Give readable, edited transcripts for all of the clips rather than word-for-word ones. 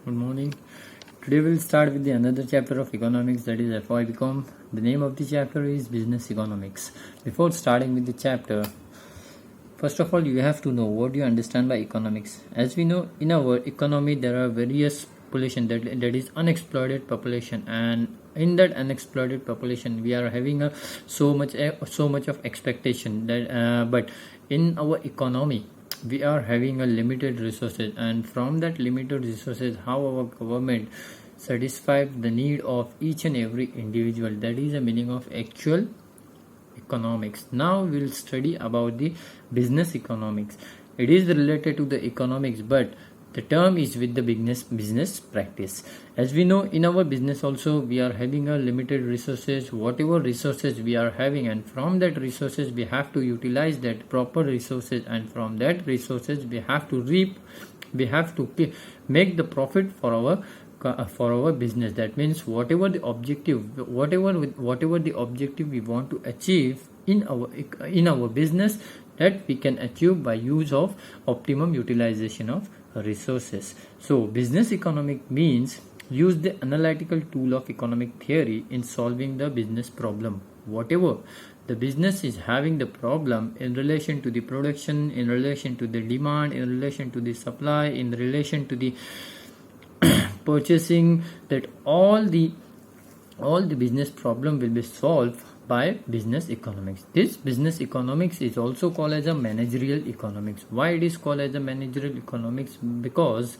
Good morning. Today we'll start with the another chapter of economics, that is FY BCom. The name of the chapter is Business Economics. Before starting with the chapter, first of all you have to know what you understand by economics. As we know, in our economy there are various population that is unexploited population, and in that unexploited population we are having so much of expectation that but in our economy we are having a limited resources, and from that limited resources how our government satisfies the need of each and every individual. That is the meaning of actual economics. Now we'll study about the business economics. It is related to the economics, but the term is with the business practice. As we know, in our business also we are having a limited resources, whatever resources we are having, and from that resources we have to utilize that proper resources, and from that resources we have to reap, we have to make the profit for our business. That means whatever the objective we want to achieve in our business, that we can achieve by use of optimum utilization of resources. So business economic means use the analytical tool of economic theory in solving the business problem. Whatever the business is having the problem in relation to the production, in relation to the demand, in relation to the supply, in relation to the purchasing, that all the business problem will be solved by business economics. This business economics is also called as a managerial economics. Why it is called as a managerial economics? Because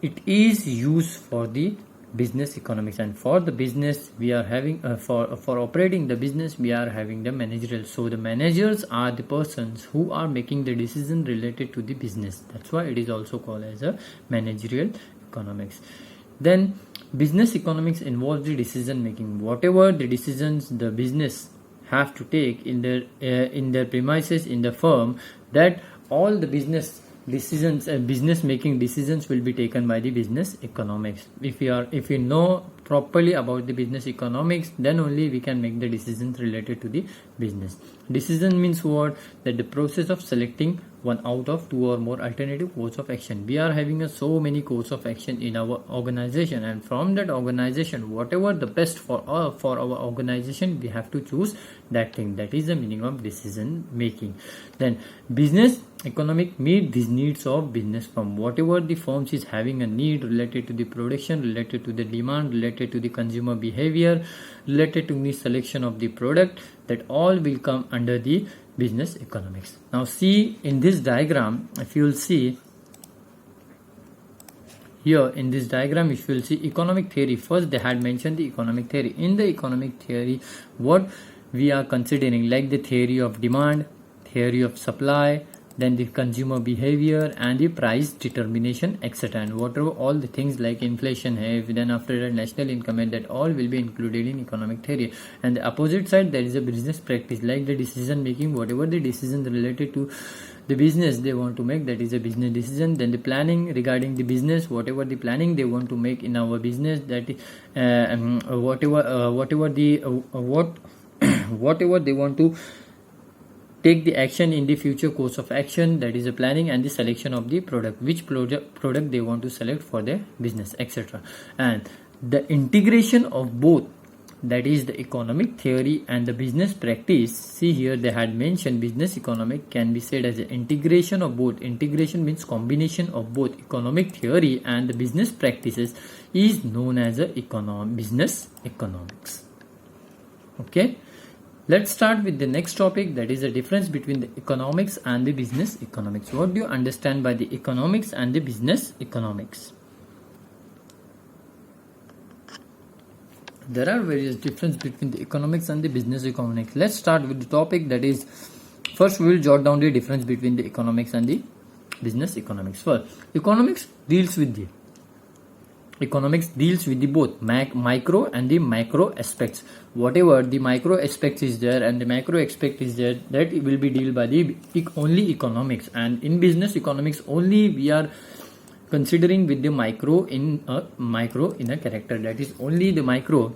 it is used for the business economics, and for the business we are having for operating the business we are having the managerial. So the managers are the persons who are making the decision related to the business. That's why it is also called as a managerial economics. Then business economics involves the decision making. Whatever the decisions the business have to take in their premises in the firm, that all the business decisions and business making decisions will be taken by the business economics. If we know properly about the business economics, then only we can make the decisions related to the business. Decision means what? That the process of selecting one out of two or more alternative course of action. We are having so many course of action in our organization, and from that organization whatever the best for our organization, we have to choose that thing. That is the meaning of decision making. Then business economic meet these needs of business firm. Whatever the firms is having a need related to the production, related to the demand, related to the consumer behavior, related to the selection of the product, that all will come under the business economics. Now see in this diagram, if you will see here in this diagram, if you will see economic theory, first they had mentioned the economic theory. In the economic theory, what we are considering, like the theory of demand, theory of supply, then the consumer behavior and the price determination, etc. And whatever all the things like inflation have, then after that national income, and that all will be included in economic theory. And the opposite side, there is a business practice, like the decision making, whatever the decisions related to the business they want to make, that is a business decision. Then the planning regarding the business, whatever the planning they want to make in our business, that whatever they want to take the action in the future course of action, that is a planning. And the selection of the product, which product they want to select for their business, etc. And the integration of both, that is the economic theory and the business practice. See here they had mentioned business economic can be said as an integration of both. Integration means combination of both economic theory and the business practices is known as a business economics. Okay, let's start with the next topic, that is the difference between the economics and the business economics. What do you understand by the economics and the business economics? There are various differences between the economics and the business economics. Let's start with the topic, that is, first we will jot down the difference between the economics and the business economics. First, economics deals with the both micro and the macro aspects. Whatever the micro aspects is there and the macro aspect is there, that will be dealt by the only economics. And in business economics only we are considering with the micro in a character, that is only the micro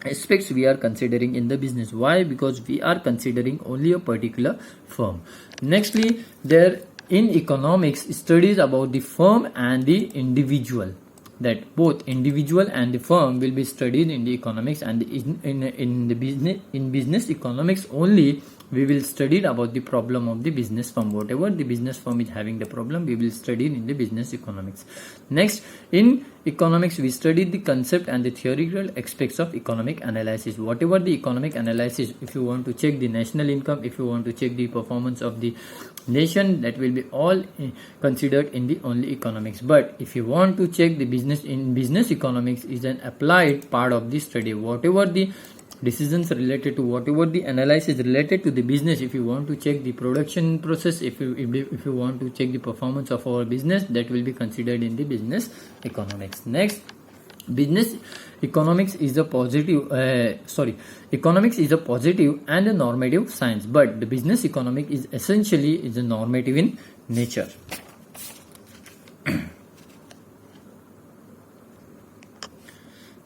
aspects we are considering in the business. Why? Because we are considering only a particular firm. Nextly, there in economics studies about the firm and the individual, that both individual and the firm will be studied in the economics, and in the business economics only we will study about the problem of the business firm. Whatever the business firm is having the problem, we will study in the business economics. Next, in economics we study the concept and the theoretical aspects of economic analysis. Whatever the economic analysis, if you want to check the national income, if you want to check the performance of the nation, that will be all considered in the only economics. But if you want to check the business, in business economics is an applied part of the study. Whatever the decisions related to, whatever the analysis related to the business, if you want to check the production process, if you want to check the performance of our business, that will be considered in the business economics. Next, business economics is a positive economics is a positive and a normative science, but the business economic is essentially is a normative in nature.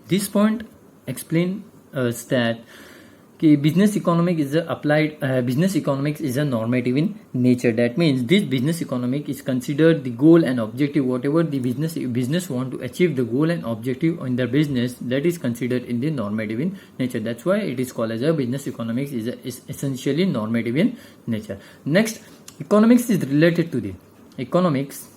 This point explain us that business economics is a applied business economics is a normative in nature. That means this business economic is considered the goal and objective. Whatever the business want to achieve the goal and objective in their business, that is considered in the normative in nature. That's why it is called as a business economics is essentially normative in nature. Next, economics is related to the economics.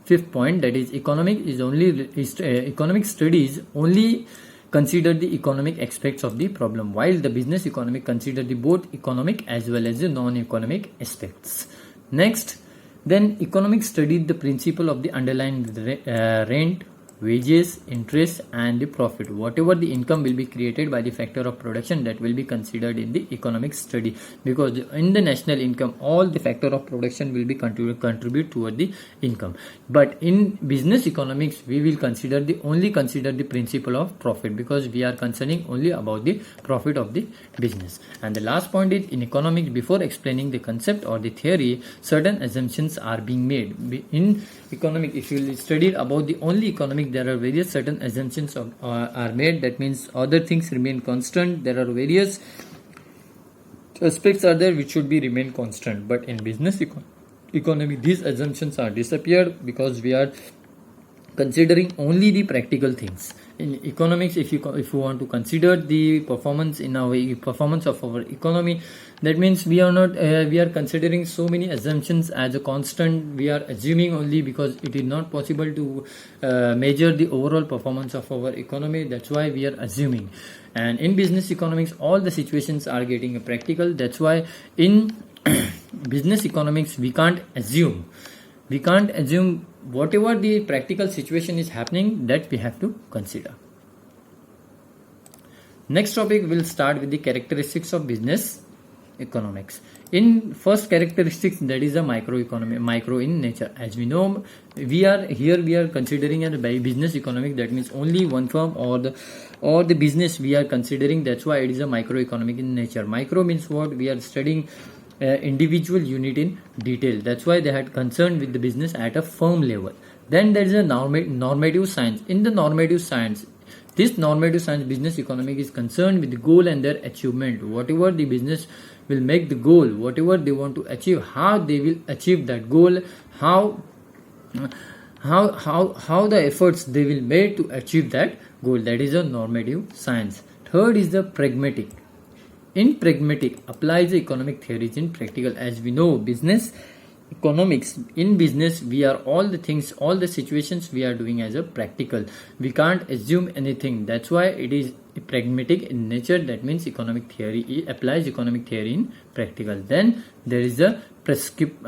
Fifth point, that is economic studies only consider the economic aspects of the problem, while the business economic consider the both economic as well as the non-economic aspects. Next, then economics studied the principle of the underlying rent, wages, interest and the profit. Whatever the income will be created by the factor of production, that will be considered in the economic study, because in the national income all the factor of production will be contribute toward the income. But in business economics we will only consider the principle of profit, because we are concerning only about the profit of the business. And the last point is, in economics, before explaining the concept or the theory, certain assumptions are being made. In economic, if you study about the only economic, there are various certain assumptions are made. That means other things remain constant. There are various aspects are there which should be remain constant. But in business economy, these assumptions are disappeared, because we are considering only the practical things. In economics, if you want to consider the performance of our economy, that means we are considering so many assumptions as a constant. We are assuming only, because it is not possible to measure the overall performance of our economy. That's why we are assuming. And in business economics, all the situations are getting practical. That's why in business economics we can't assume. Whatever the practical situation is happening, that we have to consider. Next topic, will start with the characteristics of business economics. In first characteristics, that is a micro in nature. As we know, we are considering a business economic, that means only one firm or the business we are considering. That's why it is a microeconomic in nature. Micro means what? We are studying individual unit in detail. That's why they had concern with the business at a firm level. Then there is a normative science. In the normative science, business economic is concerned with the goal and their achievement. Whatever the business will make the goal, whatever they want to achieve, how they will achieve that goal, how the efforts they will make to achieve that goal. That is a normative science. Third is the pragmatic. In pragmatic, applies the economic theories in practical. As we know, business economics, in business we are all the situations we are doing as a practical. We can't assume anything. That's why it is pragmatic in nature. That means economic theory applies economic theory in practical. Then there is a prescriptive.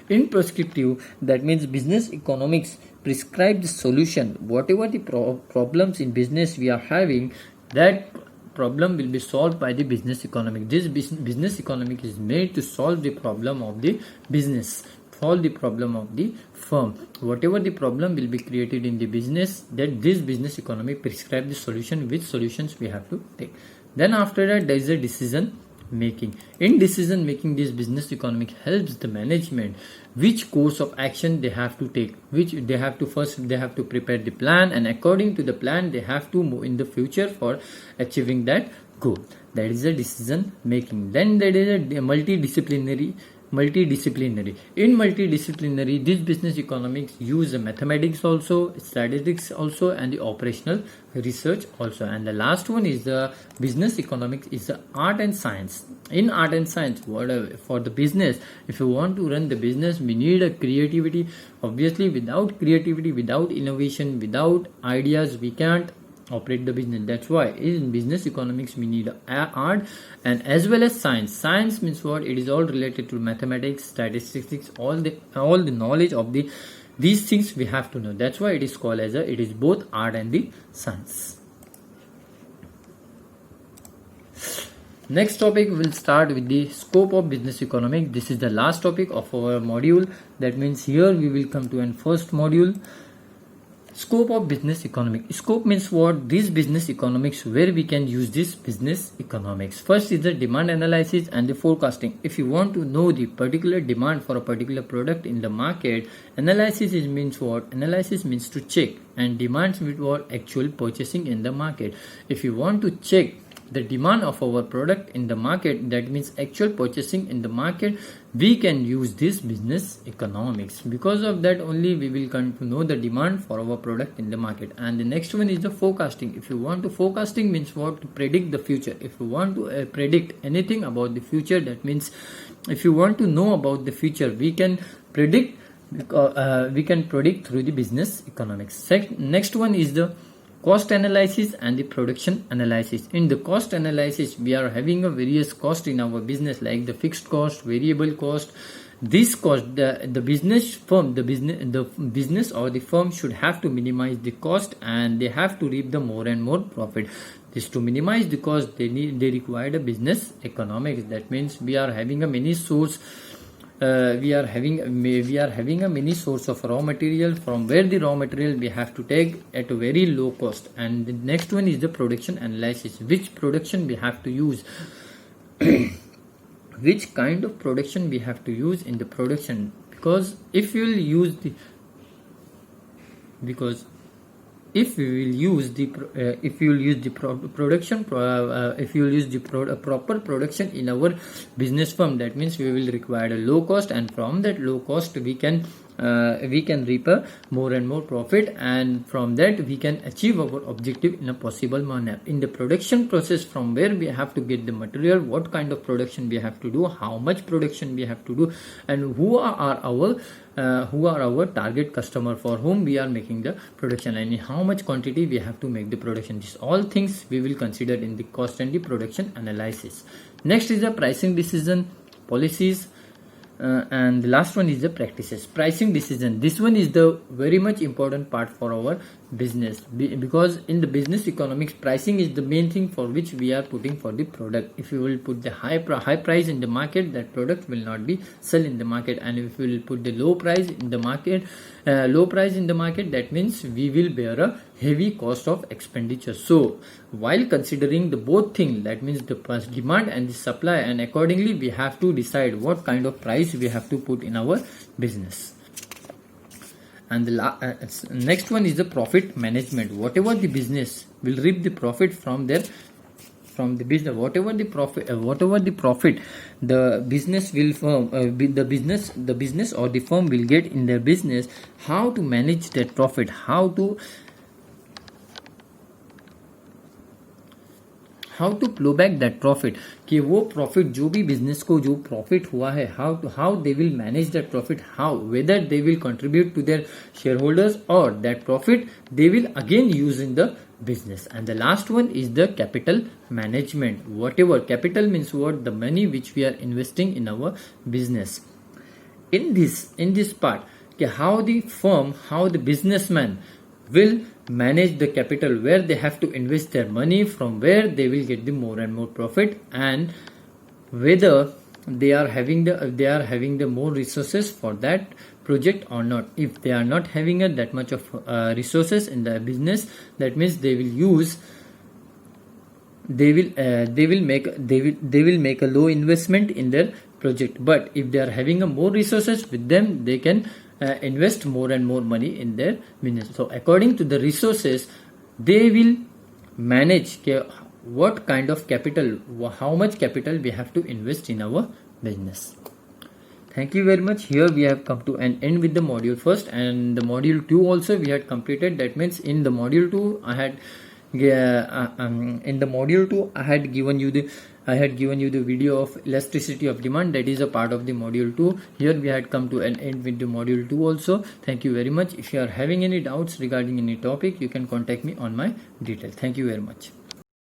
In prescriptive, that means business economics prescribe the solution. Whatever the problems in business we are having, that problem will be solved by the business economic. This business economic is made to solve the problem of the business, solve the problem of the firm. Whatever the problem will be created in the business, that this business economic prescribe the solution, which solutions we have to take. Then after that, there is a decision making. In decision making, this business economic helps the management which course of action they have to take, which they have to prepare the plan, and according to the plan they have to move in the future for achieving that goal. That is a decision making. Then there is a multidisciplinary. In multidisciplinary, this business economics use the mathematics also, statistics also, and the operational research also. And the last one is the business economics is the art and science. In art and science, for the business, if you want to run the business, we need a creativity. Obviously, without creativity, without innovation, without ideas, we can't operate the business. That's why in business economics we need art and as well as science. Science means what? It is all related to mathematics, statistics, all the knowledge of these things we have to know. That's why it is called as it is both art and the science. Next topic, we'll start with the scope of business economics. This is the last topic of our module. That means here we will come to an first module. Scope of business economics. Scope means what? This business economics, where we can use this business economics. First is the demand analysis and the forecasting. If you want to know the particular demand for a particular product in the market, analysis means what? Analysis means to check, and demands means what? Actual purchasing in the market. If you want to check the demand of our product in the market, that means actual purchasing in the market, we can use this business economics. Because of that only we will come to know the demand for our product in the market. And the next one is the forecasting. If you want to, forecasting means what? To predict the future. If you want to predict anything about the future, that means if you want to know about the future, we can predict through the business economics. Next one is the cost analysis and the production analysis. In the cost analysis, we are having a various cost in our business, like the fixed cost, variable cost. This cost, the business or the firm should have to minimize the cost, and they have to reap the more and more profit. This to minimize the cost, they require a business economics. That means we are having a many source. We are having a many source of raw material, from where the raw material we have to take at a very low cost. And the next one is the production analysis. Which production we have to use, which kind of production we have to use in the production. Because if we will use the proper production in our business firm, that means we will require a low cost, and from that low cost we can reap a more and more profit, and from that we can achieve our objective in a possible manner. In the production process, from where we have to get the material, what kind of production we have to do, how much production we have to do, and who are our target customer for whom we are making the production, and in how much quantity we have to make the production. These all things we will consider in the cost and the production analysis. Next is the pricing decision, policies, and the last one is the practices. Pricing decision, this one is the very much important part for our business, because in the business economics, pricing is the main thing for which we are putting for the product. If you will put the high price in the market, that product will not be sold in the market, and if you will put the low price in the market, that means we will bear a heavy cost of expenditure. So while considering the both things, that means the demand and the supply, and accordingly we have to decide what kind of price we have to put in our business. And the next one is the profit management. Whatever the business will reap the profit from the business, whatever the profit the business will the business or the firm will get in their business, how to manage that profit, how to plow back that profit, कि वो profit जो भी business को जो profit हुआ है, how they will manage that profit, whether they will contribute to their shareholders, or that profit they will again use in the business. And the last one is the capital management. Whatever capital means, what? The money which we are investing in our business. In this part, how the firm, how the businessman will manage the capital, where they have to invest their money, from where they will get the more and more profit, and whether they are having the more resources for that project or not. If they are not having that much of resources in the business, that means they will make a low investment in their project. But if they are having more resources with them, they can invest more and more money in their business. So according to the resources, they will manage what kind of capital, how much capital we have to invest in our business. Thank you very much. Here we have come to an end with the module first, and the module 2 also we had completed. That means in the module 2 I had given you the video of elasticity of demand. That is a part of the module 2. Here we had come to an end with the module 2 also. Thank you very much. If you are having any doubts regarding any topic, you can contact me on my detail. Thank you very much.